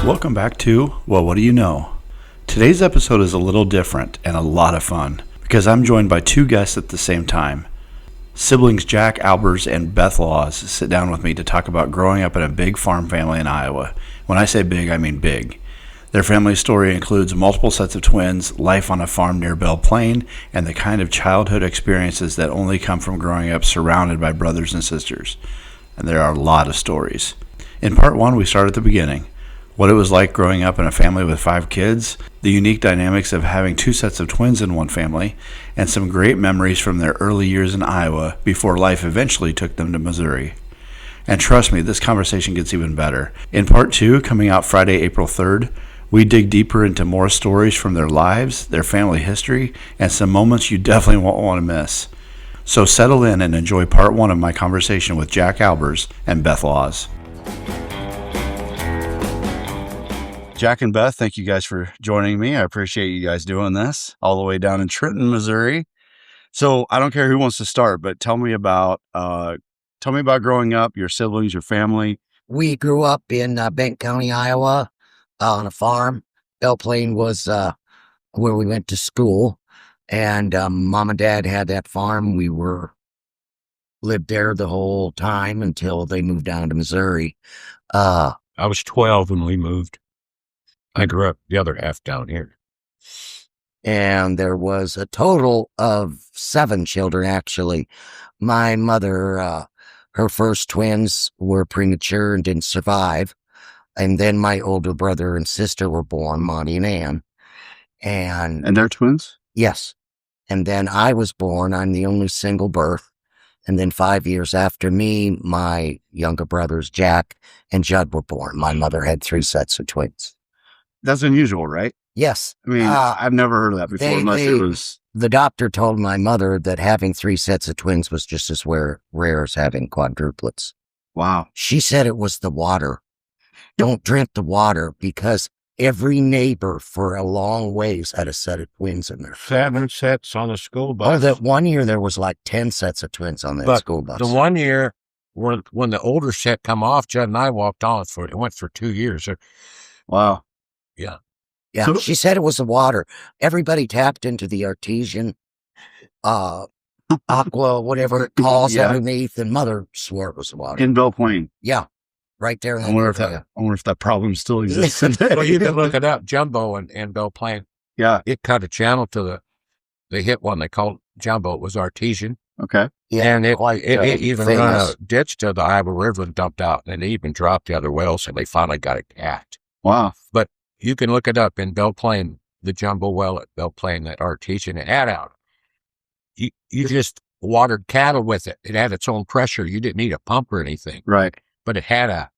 Welcome back to Well, What Do You Know? Today's episode is a little different and a lot of fun because I'm joined by two guests at the same time. Siblings Jack Albers and Beth Laws sit down with me to talk about growing up in a big farm family in Iowa. When I say big, I mean big. Their family story includes multiple sets of twins, life on a farm near Belle Plaine, and the kind of childhood experiences that only come from growing up surrounded by brothers and sisters. And there are a lot of stories. In part one, we start at the beginning. What it was like growing up in a family with 5 kids, the unique dynamics of having 2 sets of twins in one family, and some great memories from their early years in Iowa before life eventually took them to Missouri. And trust me, this conversation gets even better. In part 2, coming out Friday, April 3rd, we dig deeper into more stories from their lives, their family history, and some moments you definitely won't want to miss. So settle in and enjoy part 1 of my conversation with Jack Albers and Beth Laws. Jack and Beth, thank you guys for joining me. I appreciate you guys doing this all the way down in Trenton, Missouri. So I don't care who wants to start, but tell me about growing up, your siblings, your family. We grew up in Benton County, Iowa, on a farm. Belle Plaine was where we went to school, and Mom and Dad had that farm. We lived there the whole time until they moved down to Missouri. I was 12 when we moved. I grew up the other half down here. And there was a total of 7 children, actually. My mother, her first twins were premature and didn't survive. And then my older brother and sister were born, Monty and Ann. And they're twins? Yes. And then I was born. I'm the only single birth. And then 5 years after me, my younger brothers, Jack and Judd, were born. My mother had 3 sets of twins. That's unusual, right? Yes. I mean, I've never heard of that before, unless it was... The doctor told my mother that having 3 sets of twins was just as rare as having quadruplets. Wow. She said it was the water. Don't drink the water, because every neighbor for a long ways had a set of twins in there. 7 sets on the school bus. Oh, that one year there was like 10 sets of twins on that school bus. The one year when the older set come off, Judd and I walked on for it. It went for 2 years. Wow. Yeah. Yeah, so, she said it was the water. Everybody tapped into the artesian, aqua, whatever it calls underneath, and Mother swore it was the water. In Belle Plaine. Yeah, right there. I wonder if that problem still exists today. Well, you can look it up, Jumbo and Belle Plaine. Yeah. It cut a channel to they hit one they called Jumbo. It was artesian. Okay. Yeah, and it even run a ditch to the Iowa River and dumped out, and they even dropped the other wells, and they finally got it capped. Wow. But you can look it up in Belle Plaine, the Jumbo well at Belle Plaine, that artesian. It had out. You just watered cattle with it. It had its own pressure. You didn't need a pump or anything. Right. But it had a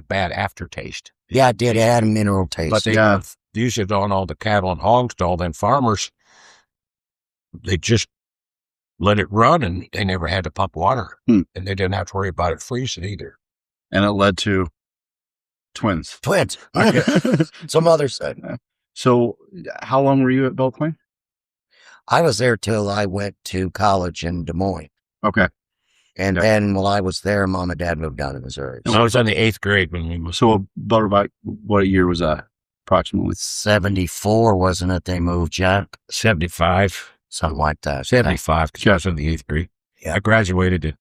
bad aftertaste. Yeah, it did. It had a mineral taste. But they used it on all the cattle and hogs, to all them farmers. They just let it run, and they never had to pump water. And they didn't have to worry about it freezing either. And it led to twins. Some other said. So how long were you at Belle Plaine? I was there till I went to college in Des Moines. Okay. And then while I was there, Mom and Dad moved down to Missouri. I was in the 8th grade when we moved. So about what year was that, approximately? 74, wasn't it? They moved, Jack? 75. Something like that. 75, because I was in the 8th grade. Yeah. I graduated in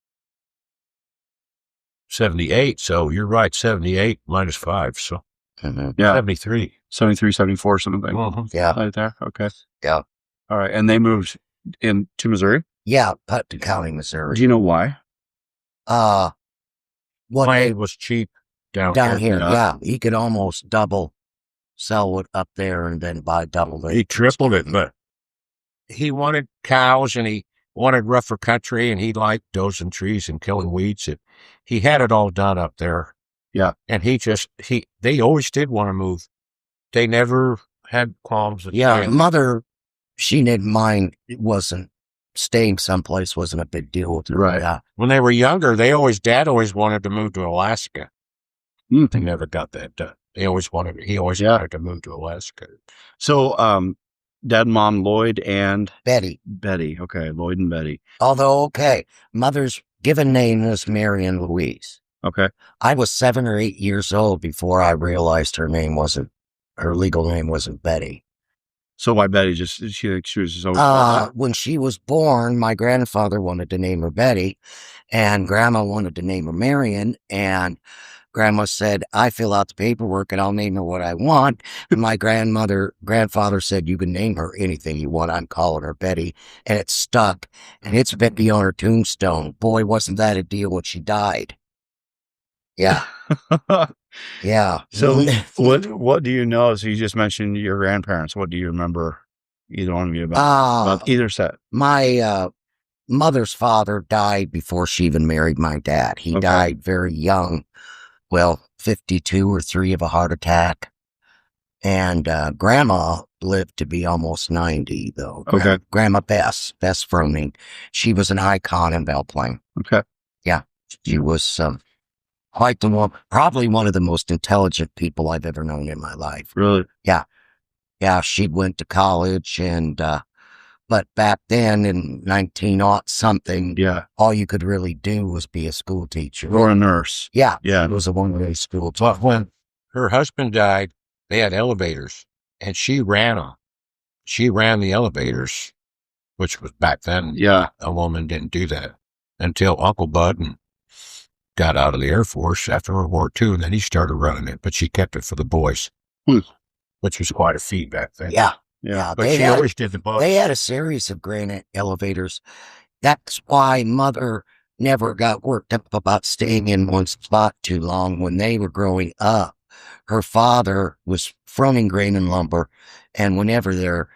78, so you're right, 78 minus 5, so Mm-hmm. Yeah. 73. 73, 74, something like Mhm. Yeah. right there. Okay. Yeah. All right. And they moved into Missouri? Yeah, Putnam County, Missouri. Do you know why? Land was cheap down here. Yeah. He could almost sell it up there and then buy double it. He tripled it, but he wanted cows and he wanted rougher country, and he liked dozing trees and killing weeds. And he had it all done up there. Yeah. And they always did want to move. They never had qualms. Yeah. Mother, she didn't mind. It wasn't staying someplace wasn't a big deal with her. Right. Yeah. When they were younger, Dad always wanted to move to Alaska. They never got that done. He always wanted to move to Alaska. So, Dad and Mom, Lloyd and Betty. Okay. Lloyd and Betty. Although, okay, Mother's given name was Mary and Louise. Okay. I was 7 or 8 years old before I realized her legal name wasn't Betty. So why Betty? She was just always called that? When she was born, my grandfather wanted to name her Betty, and Grandma wanted to name her Marion, and Grandma said, I fill out the paperwork and I'll name her what I want. And my grandfather said, you can name her anything you want. I'm calling her Betty. And it stuck. And it's Betty on her tombstone. Boy, wasn't that a deal when she died. Yeah. Yeah. So what do you know? So you just mentioned your grandparents. What do you remember either one of you about either set? My mother's father died before she even married my dad. He died very young. Well, 52 or 3 of a heart attack. And Grandma lived to be almost 90, though. Okay. Grandma Beth Froning. She was an icon in Belle Plaine. Okay. Yeah. She was quite the one, probably one of the most intelligent people I've ever known in my life. Really? Yeah. Yeah, she went to college and but back then in 19-something, Yeah. all you could really do was be a school teacher. Or a nurse. Yeah. Yeah. It was a one-way school. But when her husband died, they had elevators, and she ran them. She ran the elevators, which was back then. Yeah. A woman didn't do that until Uncle Bud got out of the Air Force after World War II, and then he started running it, but she kept it for the boys, which was quite a feat back then. Yeah. Yeah. But she always did the boys. They had a series of granite elevators. That's why Mother never got worked up about staying in one spot too long. When they were growing up, her father was fronting grain and lumber, and whenever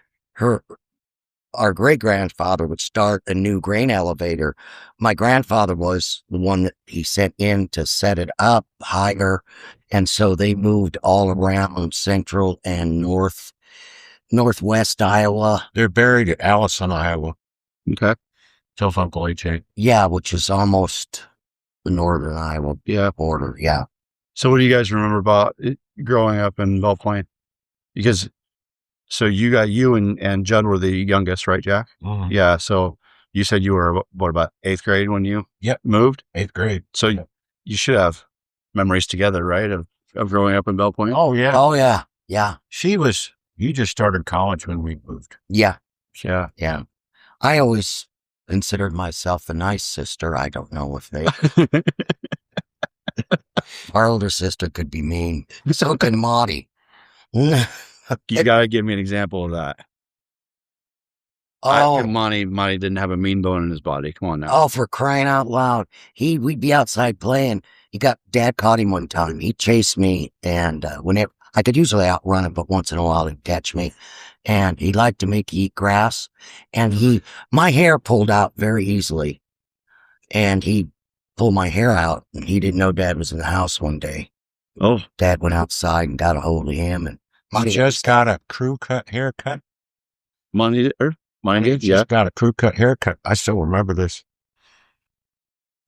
our great-grandfather would start a new grain elevator, my grandfather was the one that he sent in to set it up higher, and so they moved all around central and northwest Iowa. They're buried at Allison, Iowa. Okay. Till Uncle H.A. Yeah, which is almost the northern Iowa border. Yeah. So what do you guys remember about growing up in Belle Plaine? Because so you and Judd were the youngest, right, Jack? Mm-hmm. Yeah. So you said you were about 8th grade when you moved? 8th grade. So you should have memories together, right? Of growing up in Belle Plaine? Oh yeah. Oh yeah. Yeah. You just started college when we moved. Yeah. Yeah. Yeah. I always considered myself the nice sister. I don't know if they our older sister could be mean. So could Monty. You gotta give me an example of that. Monty didn't have a mean bone in his body. Come on now. Oh, for crying out loud. We'd be outside playing. Dad caught him one time. He chased me, and whenever I could usually outrun him, but once in a while he'd catch me. And he liked to make me eat grass. And my hair pulled out very easily. And he pulled my hair out, and he didn't know Dad was in the house one day. Oh. Dad went outside and got a hold of him, and Monty just got a crew cut haircut. Monty just got a crew cut haircut. I still remember this.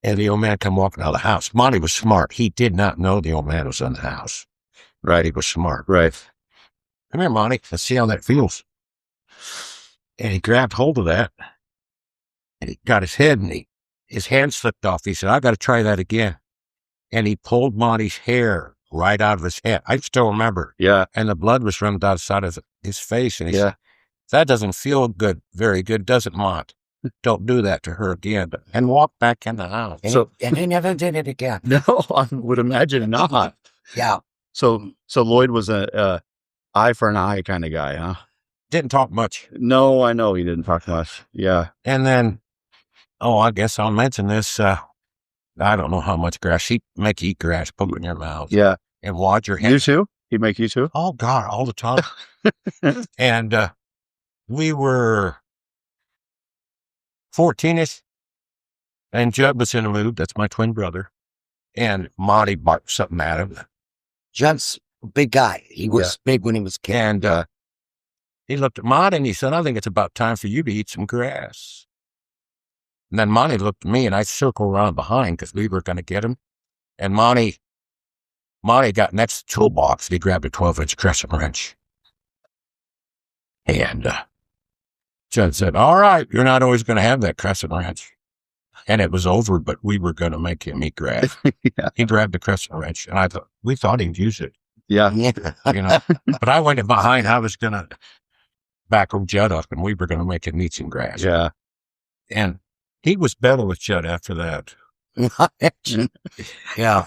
And the old man come walking out of the house. Monty was smart. He did not know the old man was in the house. Right? He was smart. Right. Come here, Monty. Let's see how that feels. And he grabbed hold of that. And he got his head, and his hand slipped off. He said, I got to try that again. And he pulled Monty's hair right out of his head. I still remember. Yeah. And the blood was running down the side of his face. And he said, that doesn't feel good, very good, does it, Mont? Don't do that to her again. And walk back in the house. And he never did it again. No, I would imagine not. Yeah. So Lloyd was a eye for an eye kind of guy, huh? Didn't talk much. No, I know he didn't talk much. Yeah. And then, I guess I'll mention this. I don't know how much grass. He'd make you eat grass, put it in your mouth. Yeah. And wad your head. You too? He'd make you too? Oh, God, all the time. And we were 14-ish. And Judd was in a mood. That's my twin brother. And Monty barked something at him. Judd's a big guy. He was big when he was a kid. And he looked at Monty and he said, I think it's about time for you to eat some grass. And then Monty looked at me, and I circled around behind because we were going to get him. And Monty got next to the toolbox. He grabbed a 12-inch crescent wrench. And Judd said, all right, you're not always going to have that crescent wrench. and it was over, but we were going to make him eat grass. Yeah. He grabbed the crescent wrench, and we thought he'd use it, Yeah. But I went in behind. I was going to back Judd up, and we were going to make him eat some grass. Yeah. And he was better with Judd after that. Yeah.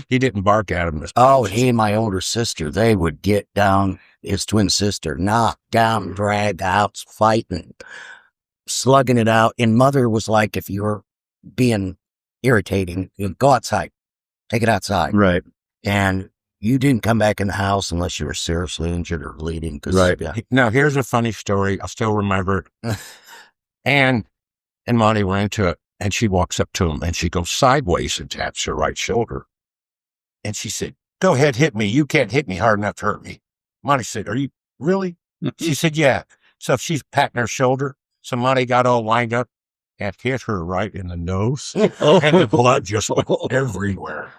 He didn't bark at him. Oh, he and my older sister, they would get down, his twin sister, knock down, drag out, fighting, slugging it out. And mother was like, if you were being irritating, go outside, take it outside. Right. And you didn't come back in the house unless you were seriously injured or bleeding. Right. Yeah. Now, here's a funny story. I still remember it. And Monty ran into it, and she walks up to him, and she goes sideways and taps her right shoulder. And she said, go ahead, hit me. You can't hit me hard enough to hurt me. Monty said, are you really? She said, yeah. So if she's patting her shoulder, so Monty got all lined up and hit her right in the nose. And the blood just went everywhere.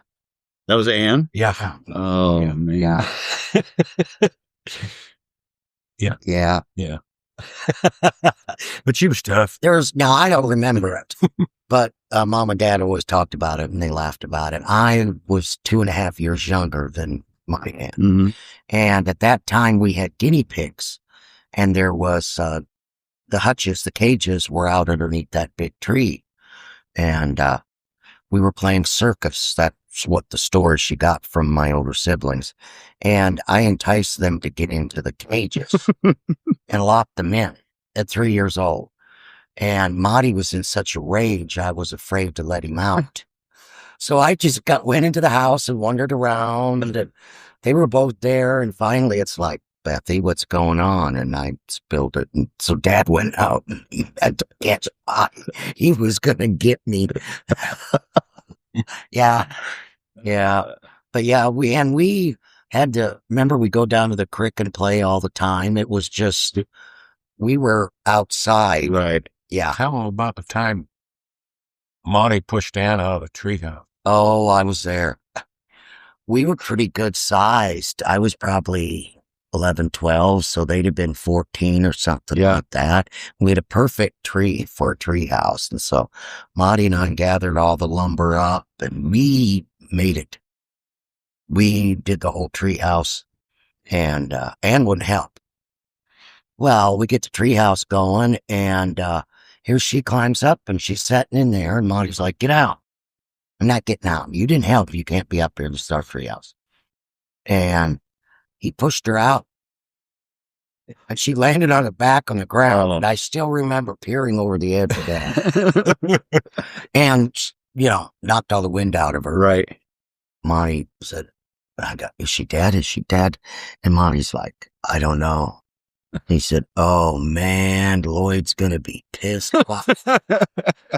That was Ann? Yeah. Oh, Yeah. man. Yeah. Yeah. Yeah. But she was tough. Now I don't remember it, but mom and dad always talked about it and they laughed about it. I was 2.5 years younger than my aunt. Mm-hmm. And at that time we had guinea pigs, and there was, the hutches, the cages were out underneath that big tree. And, we were playing circus. That's what the story she got from my older siblings. And I enticed them to get into the cages and locked them in at 3 years old. And Marty was in such a rage, I was afraid to let him out. So I just went into the house and wandered around, and they were both there. And finally it's like, Bethy, what's going on? And I spilled it. And so Dad went out and he had to catch Marty. He was going to get me. Yeah. Yeah. But yeah, we had to, remember, we go down to the creek and play all the time. It was just, we were outside. Right. Yeah. Tell them about the time Monty pushed Ann out of the treehouse. Oh, I was there. We were pretty good sized. I was probably 11, 12, so they'd have been 14 or something like that. We had a perfect tree for a tree house. And so Marty and I gathered all the lumber up and we made it. We did the whole tree house, and Ann wouldn't help. Well, we get the tree house going, and here she climbs up and she's sitting in there, and Marty's like, get out. I'm not getting out. You didn't help. You can't be up here to start tree house. And he pushed her out, and she landed on her back on the ground. And I still remember peering over the edge of that. And, knocked all the wind out of her. Right. Monty said, is she dead? Is she dead? And Monty's like, I don't know. He said, oh man, Lloyd's going to be pissed off.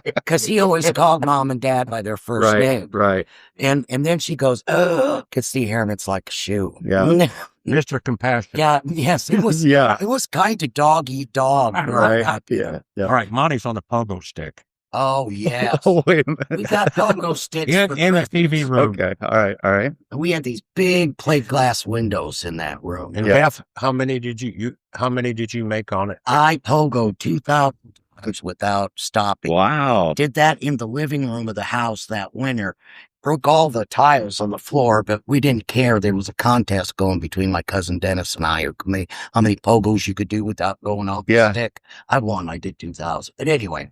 Because he always called mom and dad by their first name. Right. And then she goes, oh, gets the hair, and it's like a shoe. Yeah. Mr. Compassion. Yeah. Yes. It was, it was kind of dog eat dog. Right. Yeah. All right. Monty's on the pogo stick. Oh, yes. Oh, wait a minute. We got pogo sticks. In the TV room. Okay. All right. We had these big plate glass windows in that room. And Beth, how many did you make on it? I pogoed 2,000 times without stopping. Wow. Did that in the living room of the house that winter. Broke all the tiles on the floor, but we didn't care. There was a contest going between my cousin Dennis and I, how many pogos you could do without going off the stick. I won. I did 2,000. But anyway.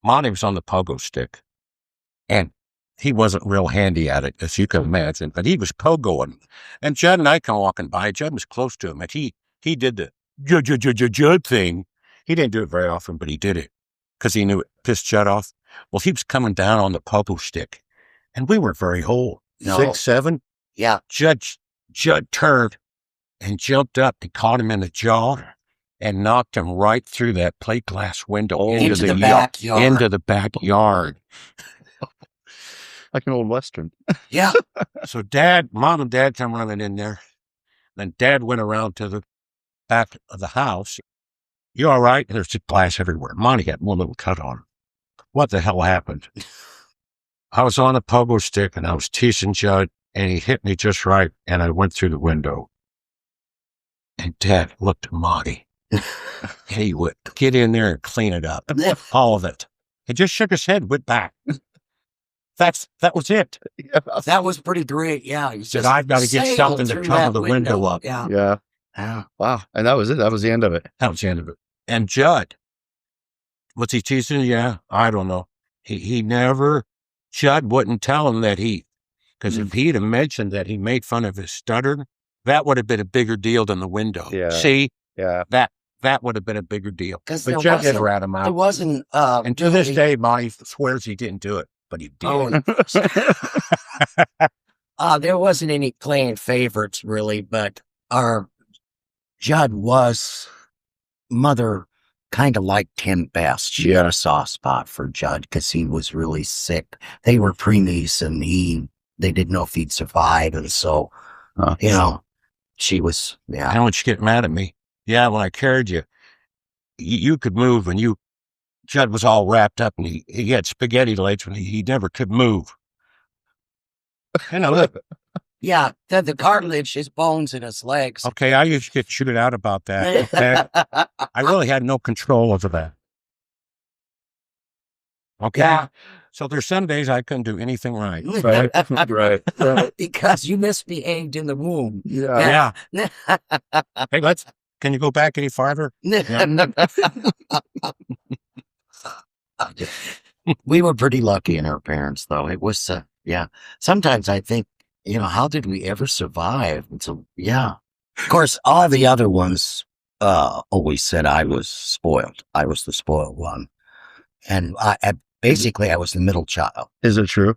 Monty was on the pogo stick, and he wasn't real handy at it, as you can imagine, but he was pogoing. And Judd and I come walking by. Judd was close to him, and he did the Judd thing. He didn't do it very often, but he did it because he knew it pissed Judd off. Well, he was coming down on the pogo stick, and we weren't very old. No. 6, 7. Yeah. Judd turned and jumped up and caught him in the jaw and knocked him right through that plate glass window into the backyard. Into the backyard. Like an old Western. Yeah. So Mom and Dad come running in there. Then Dad went around to the back of the house. You all right? And there's just glass everywhere. Monty had one little cut on him. What the hell happened? I was on a pogo stick and I was teasing Judd, and he hit me just right, and I went through the window. And Dad looked at Monty He would get in there and clean it up. All of it. He just shook his head, went back. That was it. That was pretty great. Yeah. He Said, I've got to get sailed something to through cover that the window up. Yeah. Yeah. Yeah. Wow. And that was it. That was the end of it. That was the end of it. And Judd, was he teasing? Yeah, I don't know. He never, Judd wouldn't tell him that because if he'd have mentioned that he made fun of his stutter, that would have been a bigger deal than the window. Yeah. See, Yeah. that would have been a bigger deal. Because But Judd did rat him there out. wasn't, And to this day, Monty swears he didn't do it, but he did. there wasn't any playing favorites really, but our Judd was mother kind of liked him best. She had a soft spot for Judd because he was really sick. They were preemies and they didn't know if he'd survive. And so, she was, I don't want you to get mad at me. Yeah, when I carried you, you could move and Judd was all wrapped up and he had spaghetti legs and he never could move. Look. Yeah, the cartilage, his bones in his legs. Okay, I used to get chewed out about that. Okay? I really had no control over that. Okay? Yeah. So there's some days I couldn't do anything right. Right. Because you misbehaved in the womb. Yeah. Hey, can you go back any farther? We were pretty lucky in our parents, though. It was, sometimes I think, how did we ever survive? And so, of course, all the other ones always said I was spoiled. I was the spoiled one. And I basically was the middle child. Is it true?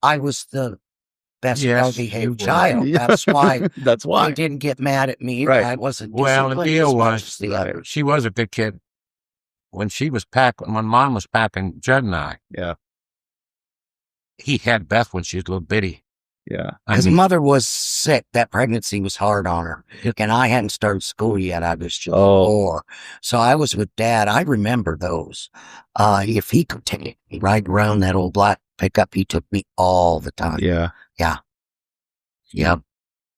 I was the best Yes, well-behaved you were. child. Yeah. That's why That's they why. didn't get mad at me. Right. I wasn't Well, the disciplined deal as much was as the others. she was a good kid. When Mom was packing Judd and I, Yeah. he had Beth when she was a little bitty. Yeah. His mother was sick. That pregnancy was hard on her. And I hadn't started school yet. I was just 4. So I was with Dad. I remember those. If he could take me right around that old black pickup, he took me all the time. Yeah. Yep.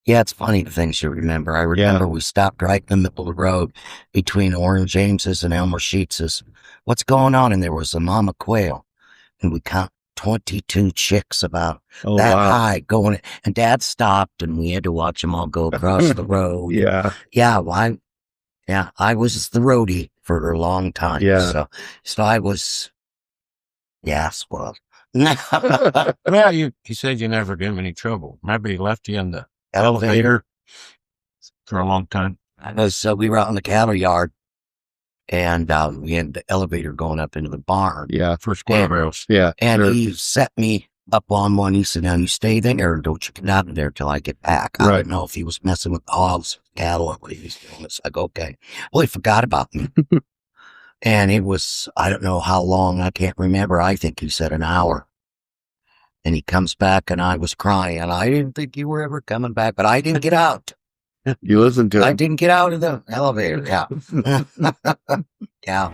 Yeah, it's funny the things you remember. I remember we stopped right in the middle of the road between Orange James's and Elmer Sheets's. What's going on? And there was a mama quail. And we count 22 chicks about that high going. And Dad stopped and we had to watch them all go across the road. Yeah. I was the roadie for a long time. Yeah. So I was, spoiled. Well, he said you never gave him any trouble. Maybe he left you in the elevator for a long time. So we were out in the cattle yard and we had the elevator going up into the barn. Yeah. For square barrels. Yeah. And Sure. he set me up on one. He said, now you stay there and don't you get out of there till I get back. I Right. don't know if he was messing with hogs, cattle, or what he was doing. It's like, okay. Well, he forgot about me. And it was, I don't know how long. I can't remember. I think he said an hour. And he comes back and I was crying. And I didn't think you were ever coming back, but I didn't get out. You listened to I it. didn't get out of the elevator. Yeah. Yeah.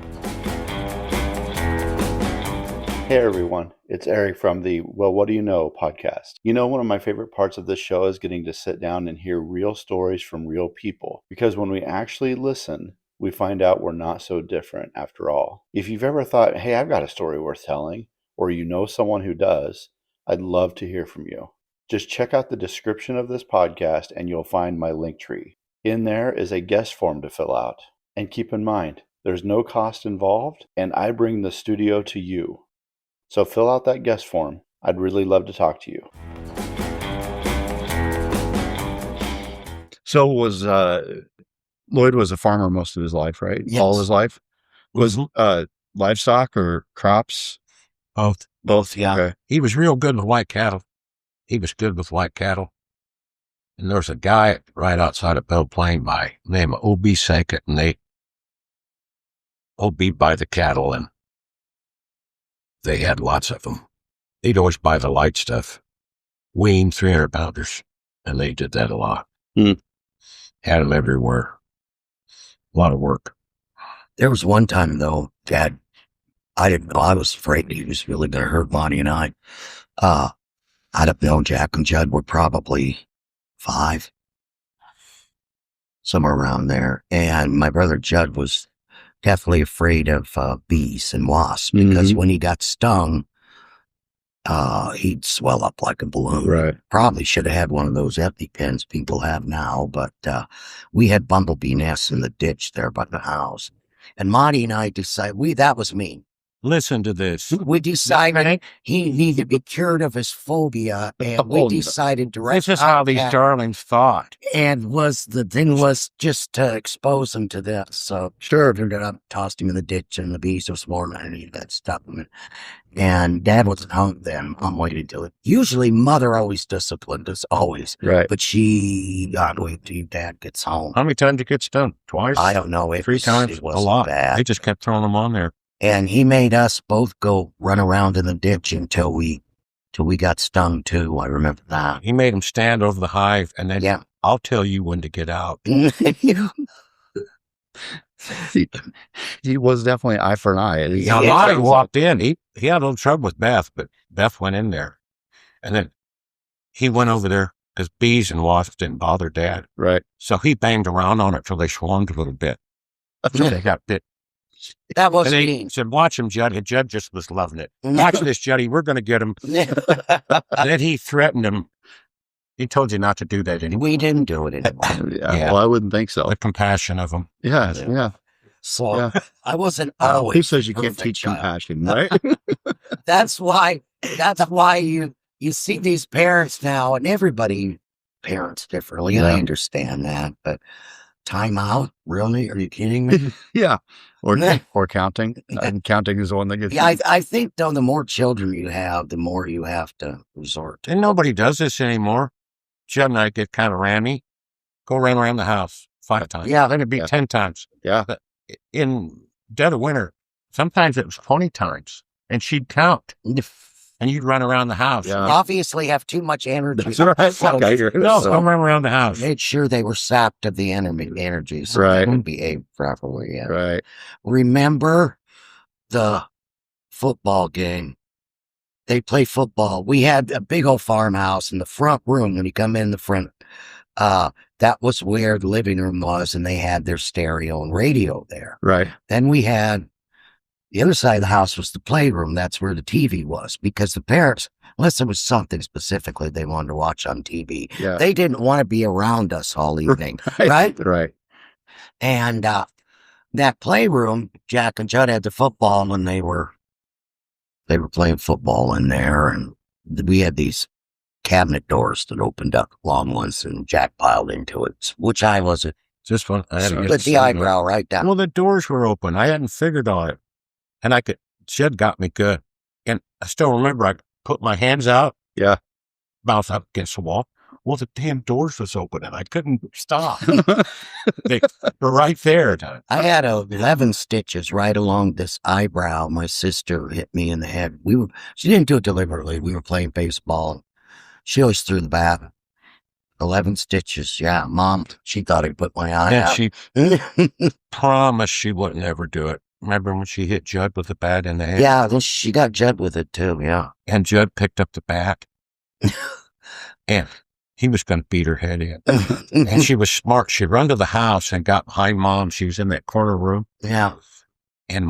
Hey everyone, it's Eric from the Well, What Do You Know podcast. One of my favorite parts of this show is getting to sit down and hear real stories from real people, because when we actually listen, we find out we're not so different after all. If you've ever thought, hey, I've got a story worth telling, or you know someone who does, I'd love to hear from you. Just check out the description of this podcast and you'll find my link tree. In there is a guest form to fill out. And keep in mind, there's no cost involved, and I bring the studio to you. So fill out that guest form. I'd really love to talk to you. So Lloyd was a farmer most of his life, right? Yes. All his life? Was livestock or crops? Both, yeah. Okay. He was real good with white cattle. And there was a guy right outside of Belle Plaine by the name of O.B. Sankett, and they OB'd by the cattle, and they had lots of them. They'd always buy the light stuff, wean 300-pounders, and they did that a lot. Had them everywhere. A lot of work. There was one time, though, Dad, I didn't know. I was afraid he was really going to hurt Bonnie and I. I don't know, Jack and Judd were probably 5. somewhere around there. And my brother Judd was definitely afraid of bees and wasps because when he got stung, he'd swell up like a balloon. Right. Probably should have had one of those EpiPens people have now, but we had bumblebee nests in the ditch there by the house. And Monty and I decided, that was me. Listen to this. We decided he needed to be cured of his phobia, and we decided to This is how these darlings thought. And the thing was just to expose him to this. So sure, turned it up, tossed him in the ditch, and the bees were swarming, and he got stuck. And Dad wasn't home then. Mom waited till it. Usually, Mother always disciplined us, always. Right. But she got to wait till Dad gets home. How many times did it get stung? Twice? I don't know. 3 times? It A wasn't lot. bad. They just kept throwing them on there. And he made us both go run around in the ditch until we got stung too. I remember that. He made them stand over the hive, and then I'll tell you when to get out. He was definitely eye for an eye. Now, Lonnie walked in. He had a little trouble with Beth, but Beth went in there. And then he went over there because bees and wasps didn't bother Dad. Right. So he banged around on it till they swarmed a little bit. They got bit. That was And mean. he said, watch him, Judd. And Judd just was loving it. Watch this, Juddy. We're going to get him. And then he threatened him. He told you not to do that anymore. We didn't do it anymore. Yeah. Well, I wouldn't think so. The compassion of him. Yeah. So I wasn't always. Who says you can't perfect teach child. compassion, right? That's why you see these parents now, and everybody parents differently. Yeah. I understand that, but time out? Really? Are you kidding me? Yeah. Or counting. And counting is the one that gets. Yeah, I think though, the more children you have, the more you have to resort to. And nobody does this anymore. Judd and I get kind of rammy. Go around the house 5 times. Yeah. Then it'd be 10 times. Yeah. But in dead of winter, sometimes it was 20 times. And she'd count. And you'd run around the house. Yeah. Obviously have too much energy. That's right. So No, don't run around the house. made sure they were sapped of the energy so Right. they would behave properly. Yeah. Right. Remember the football game? They play football. We had a big old farmhouse in the front room. When you come in the front, that was where the living room was, and they had their stereo and radio there. Right. Then we had the other side of the house was the playroom. That's where the TV was, because the parents, unless there was something specifically they wanted to watch on TV, Yeah. they didn't want to be around us all evening, right? Right. And that playroom, Jack and Judd had the football, and they were playing football in there, and we had these cabinet doors that opened up, long ones, and Jack piled into it, which I wasn't. Just one. I had to get Put the sun. eyebrow right down. Well, the doors were open. I hadn't figured on it. And Judd got me good. And I still remember I put my hands out. Yeah. Bounce up against the wall. Well, the damn doors was open and I couldn't stop. They were right there. I had 11 stitches right along this eyebrow. My sister hit me in the head. She didn't do it deliberately. We were playing baseball. She always threw the bat. 11 stitches. Yeah, Mom, she thought I put my eye And out. she promised she wouldn't ever do it. Remember when she hit Judd with the bat in the head? Yeah, then she got Judd with it too, yeah. And Judd picked up the bat. And he was going to beat her head in. And she was smart. She run to the house and got behind Mom. She was in that corner room. Yeah. And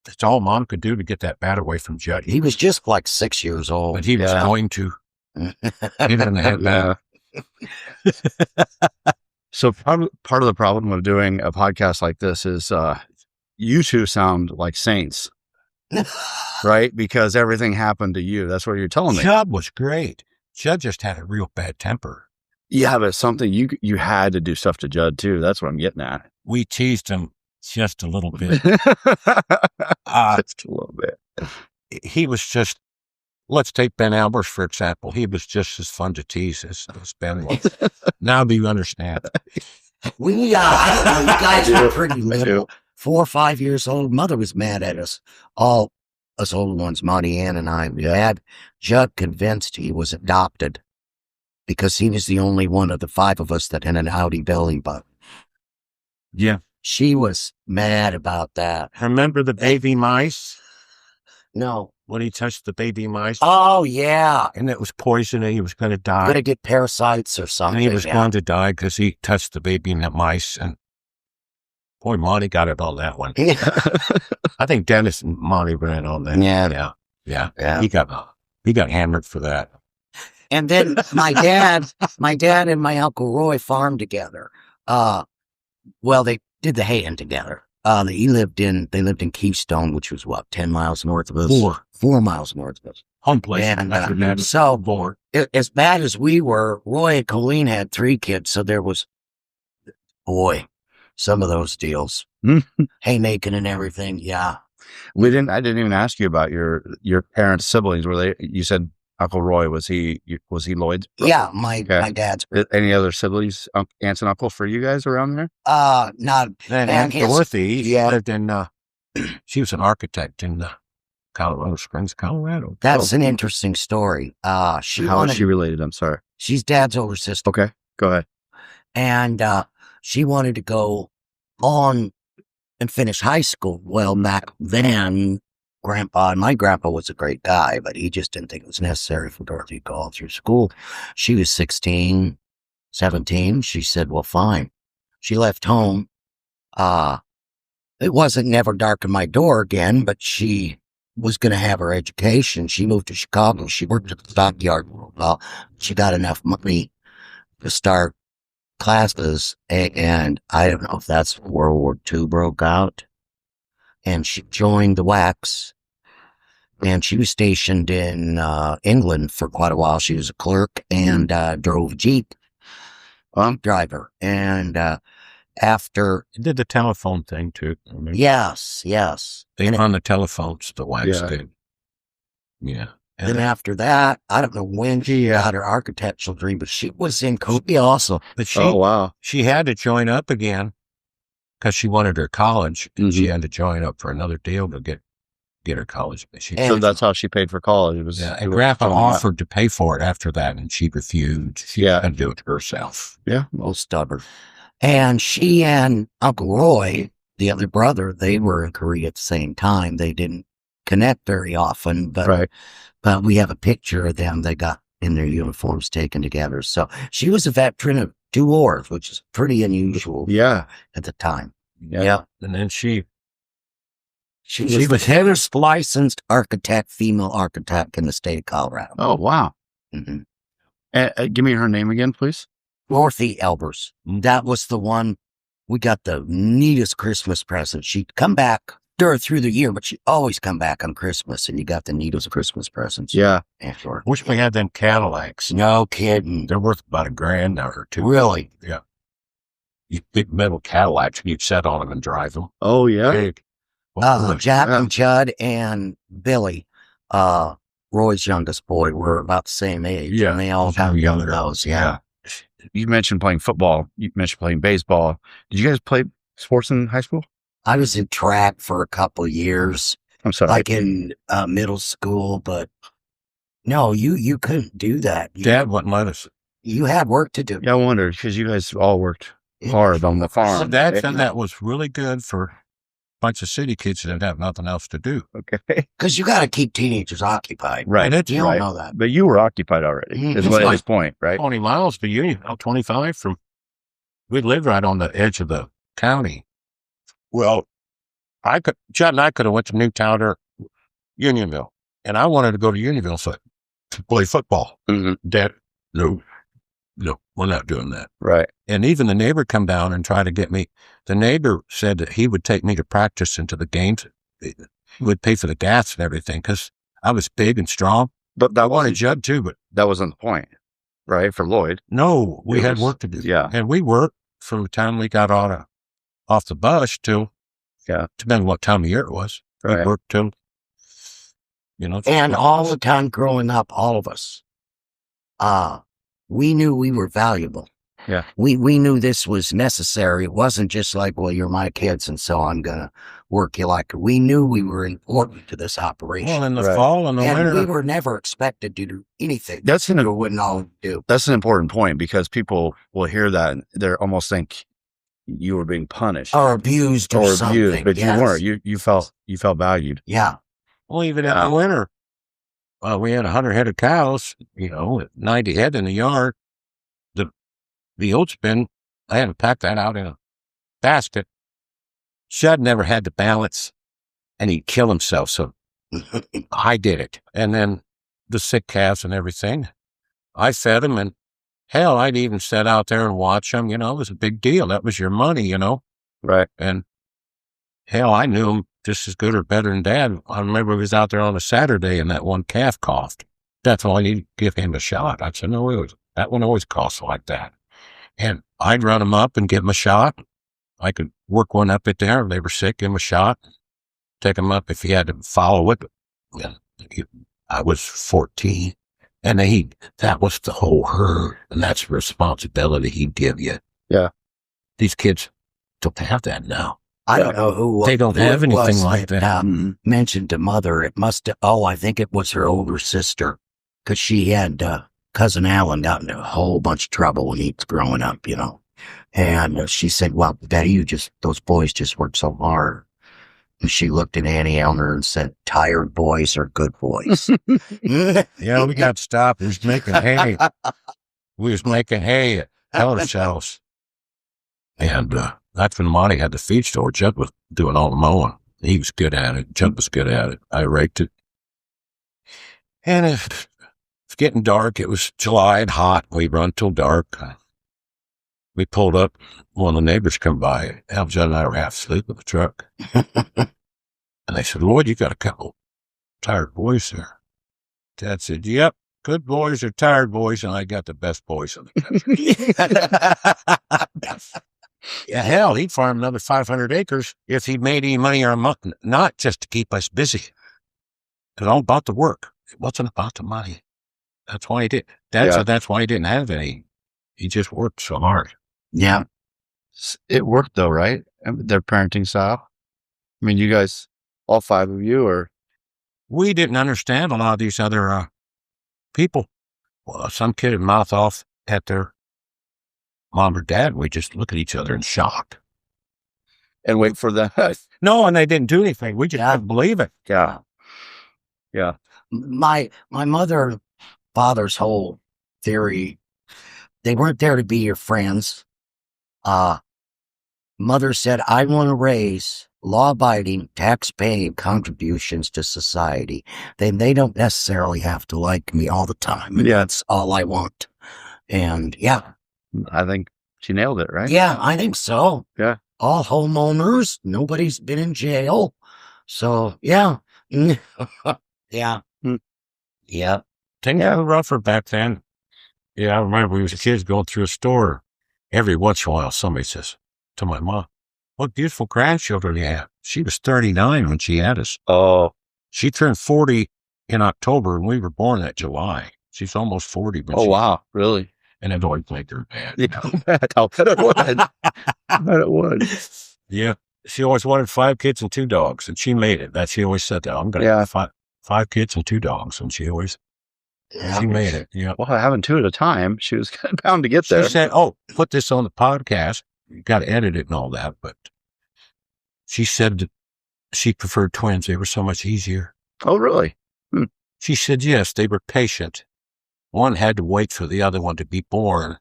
that's all Mom could do to get that bat away from Judd. He was just like 6 years old. But he was going to hit her in the head back. So part of the problem of doing a podcast like this is you two sound like saints, right? Because everything happened to you. That's what you're telling me. Judd was great. Judd just had a real bad temper. Yeah, but something you had to do stuff to Judd too. That's what I'm getting at. We teased him just a little bit. Just a little bit. He was just, let's take Ben Albers, for example. He was just as fun to tease as Ben was. Now do you understand? We, I don't know, you guys were pretty little. 4 or 5 years old. Mother was mad at us. All us old ones, Monty Ann and I. We had Judd convinced he was adopted because he was the only one of the 5 of us that had an Audi belly button. Yeah. She was mad about that. Remember the baby mice? No. when he touched the baby mice. Oh, yeah. And it was poison and he was going to die. Going to get parasites or And something. he was yeah. going to die because he touched the baby and the mice. And boy, Monty got it on that one. I think Dennis and Monty ran on that. Yeah. He got hammered for that. And then my dad and my Uncle Roy farmed together. Well, they did the haying together. They lived in Keystone, which was 10 miles north of us? 4 miles north of us. Home place. And so, as bad as we were, Roy and Colleen had 3 kids. So there was, some of those deals. Haymaking and everything. Yeah. I didn't even ask you about your parents' siblings. You said Uncle Roy, was he Lloyd's brother? Yeah, my dad's brother. Any other siblings, aunts and uncles for you guys around there? Not. Then Aunt Dorothy, lived in, she was an architect in Colorado Springs, Colorado. That's an interesting story. How is she related? I'm sorry. She's Dad's older sister. Okay, go ahead. And she wanted to go on and finish high school. Well, back then, my grandpa was a great guy, but he just didn't think it was necessary for Dorothy to go all through school. She was 16, 17. She said, well, fine. She left home. It wasn't never darkened my door again, but she was going to have her education. She moved to Chicago. She worked at the stockyard for a while. She got enough money to start classes, and I don't know if that's when World War II broke out. And she joined the WACs, and she was stationed in England for quite a while. She was a clerk and drove a Jeep driver. And after... Did the telephone thing, too. Yes. They on the telephones, the wax did. Yeah. And then after that, I don't know when she got her architectural dream, but she was in Kobe also. But she had to join up again because she wanted her college. And she had to join up for another deal to get her college. So that's how she paid for college. And Grandpa offered to pay for it after that, and she refused. She had to do it herself. Yeah. Well, stubborn. And she and Uncle Roy, the other brother, they were in Korea at the same time. They didn't connect very often, but we have a picture of them. They got in their uniforms taken together. So she was a veteran of 2 wars, which is pretty unusual at the time. Yeah. And then she was highest licensed female architect in the state of Colorado. Oh, wow. Mm-hmm. Give me her name again, please. Dorothy Albers. That was the one. We got the neatest Christmas present. She'd come back through the year, but she'd always come back on Christmas, and you got the neatest Christmas presents. Yeah. After. Wish we had them Cadillacs. No kidding. They're worth about $1,000 or $2,000. Really? Yeah. These big metal Cadillacs, you'd sit on them and drive them. Oh, yeah. Big. Jack and Judd and Billy, Roy's youngest boy, were about the same age. Yeah. And they all have young those. Yeah. You mentioned playing football. You mentioned playing baseball. Did you guys play sports in high school? I was in track for a couple of years. I'm sorry. Like in middle school, but no, you couldn't do that. Dad wouldn't let us. You had work to do. Yeah, I wondered, because you guys all worked hard on the farm. So Dad said that was really good for a bunch of city kids that didn't have nothing else to do. Okay. Because you got to keep teenagers occupied. Right. You don't know that. But you were occupied already, is what his point, right? 20 miles to Union, 25 from, we lived right on the edge of the county. Well, Judd and I could have went to Newtown or Unionville, and I wanted to go to Unionville to play football. Dad, no, we're not doing that. Right. And even the neighbor come down and try to get me. The neighbor said that he would take me to practice into the games. He would pay for the gas and everything because I was big and strong. But I wanted Judd too, but that wasn't the point, right? For Lloyd. No, we had work to do. Yeah. And we worked from the time we got off the bus till, depending on what time of year it was. Right. We worked till, And all the time growing up, all of us, we knew we were valuable. Yeah. We knew this was necessary. It wasn't just like, well, you're my kids, and so I'm going to work you like it. We knew we were important to this operation. Well, in the fall and the winter. We were never expected to do anything. That's we wouldn't all do. That's an important point, because people will hear that and they almost think you were being punished. Or abused or something. But you weren't. You felt valued. Yeah. Well, even in the winter, Well, we had 100 head of cows, 90 head in the yard. The oats bin, I had to pack that out in a basket. Shad never had the balance, and he'd kill himself, so I did it. And then the sick calves and everything, I fed them, and hell, I'd even sit out there and watch them. It was a big deal. That was your money, Right. And hell, I knew him just as good or better than Dad. I remember he was out there on a Saturday, and that one calf coughed. That's all I needed to give him a shot. I said, no, that one always coughs like that. And I'd run them up and give them a shot. I could work one up at there. If they were sick, give them a shot. Take them up if he had to follow it. I was 14. And that was the whole herd. And that's the responsibility he'd give you. Yeah. These kids don't have that now. I don't know who. They don't have anything like that. Mentioned to Mother, it must have, I think it was her older sister. Because she had, Cousin Alan got into a whole bunch of trouble when he was growing up, And she said, well, Betty, those boys just work so hard. And she looked at Annie Elner and said, tired boys are good boys. Yeah, we got stopped. We was making hay. At Elder's house. And that's when Monty had the feed store. Judd was doing all the mowing. He was good at it. Judd was good at it. I raked it. And it's getting dark. It was July and hot. We run till dark. We pulled up. One of the neighbors come by. Judd and I were half asleep in the truck. And they said, Lloyd, you got a couple tired boys there. Dad said, yep, good boys are tired boys, and I got the best boys in the country. Yeah, hell, he'd farm another 500 acres if he made any money or not just to keep us busy. It was all about the work. It wasn't about the money. That's why he did. Dad said that's why he didn't have any. He just worked so hard. Yeah. It worked though, right? Their parenting style. I mean, you guys, all 5 of you, or we didn't understand a lot of these other people. Well, some kid would mouth off at their mom or dad. We just look at each other in shock and wait for them. No, and they didn't do anything. We just couldn't believe it. Yeah. Yeah. My mother and father's whole theory, they weren't there to be your friends. Mother said, I want to raise law-abiding, tax-paying contributions to society. They don't necessarily have to like me all the time. And that's all I want. And yeah. I think she nailed it, right? Yeah, I think so. Yeah. All homeowners. Nobody's been in jail. So, yeah. Yeah. Yeah. Things were rougher back then. Yeah, I remember we was kids going through a store. Every once in a while, somebody says to my mom, what beautiful grandchildren you have. She was 39 when she had us. Oh. She turned 40 in October, and we were born that July. She's almost 40. Oh, wow. Really? And it always made her mad. Yeah, I'll bet it would. I bet it would. Yeah. She always wanted 5 kids and 2 dogs, and she made it. She always said that. I'm going to have 5 kids and 2 dogs, and she always... She made it. Yeah. Well, having 2 at a time, she was bound to get there. She said, put this on the podcast. You got to edit it and all that. But she said that she preferred twins. They were so much easier. Oh, really? She said, yes, they were patient. One had to wait for the other one to be born.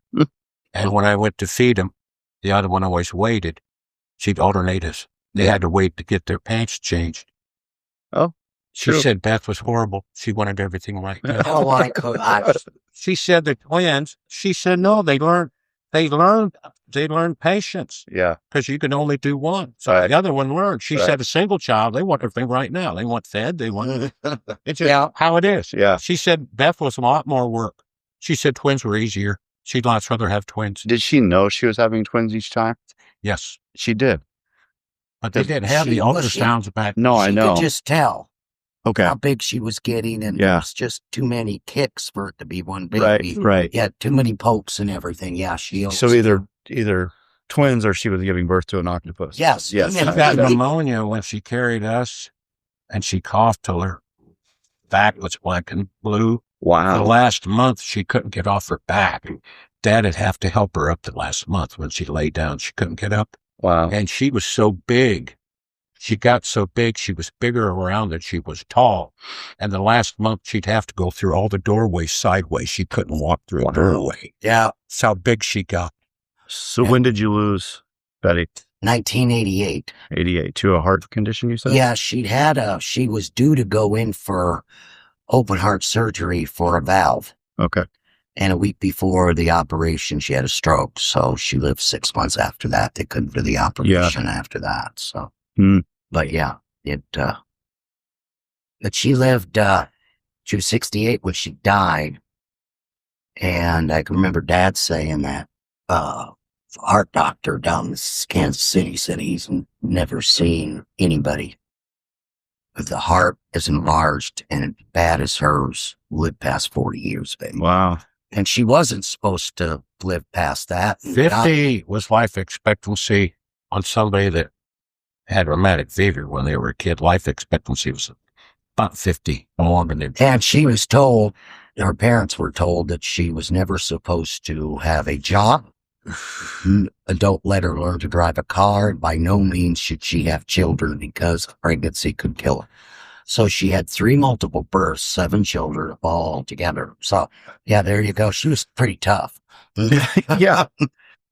And when I went to feed them, the other one always waited. She'd alternate us. They had to wait to get their pants changed. Oh. She said Beth was horrible. She wanted everything right. Oh, I could. She said the twins. She said no. They learned patience. Yeah, because you can only do one. So the other one learned. She said a single child. They want everything right now. They want fed. They want. It's just how it is. Yeah. She said Beth was a lot more work. She said twins were easier. She'd lots rather have twins. Did she know she was having twins each time? Yes, she did. But they didn't have the ultrasounds back. No, I know. You could just tell. Okay. How big she was getting, and it's just too many kicks for it to be one baby. Right. Yeah, too many pokes and everything. Yeah, So either twins or she was giving birth to an octopus. Yes. She got pneumonia when she carried us, and she coughed till her back was black and blue. Wow. The last month, she couldn't get off her back. Dad would have to help her up the last month when she lay down. She couldn't get up. Wow. And she was so big. She got so big, she was bigger around than she was tall. And the last month, she'd have to go through all the doorways sideways. She couldn't walk through a doorway. Yeah. That's how big she got. So when did you lose Betty? 1988. 88 to a heart condition, you said? Yeah, she was due to go in for open heart surgery for a valve. Okay. And a week before the operation, she had a stroke. So she lived 6 months after that. They couldn't do the operation after that. So, but yeah, but she lived, she was 68 when she died. And I can remember Dad saying that, heart doctor down in Kansas City said he's never seen anybody with the heart as enlarged and as bad as hers live past 40 years, baby. Wow. And she wasn't supposed to live past that. 50 was life expectancy on somebody that had rheumatic fever when they were a kid. Life expectancy was about 50 longer than. And she was told, her parents were told that she was never supposed to have a job. Don't let her learn to drive a car. And by no means should she have children because pregnancy could kill her. So she had 3 multiple births, 7 children all together. So yeah, there you go. She was pretty tough. Yeah.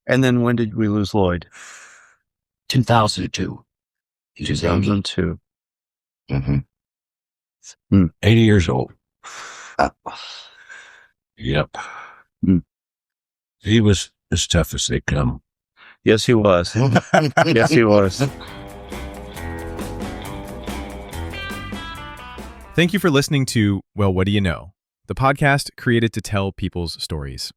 And then when did we lose Lloyd? 2002. He was 80. 2002. 80 years old. Yep. He was as tough as they come. Yes, he was. Yes, he was. Thank you for listening to Well, What Do You Know? The podcast created to tell people's stories.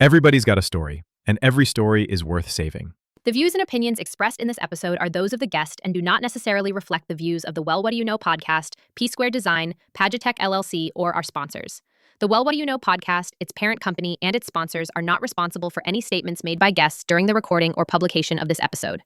Everybody's got a story, and every story is worth saving. The views and opinions expressed in this episode are those of the guest and do not necessarily reflect the views of the Well, What Do You Know podcast, P Square Design, Pagitech LLC, or our sponsors. The Well, What Do You Know podcast, its parent company, and its sponsors are not responsible for any statements made by guests during the recording or publication of this episode.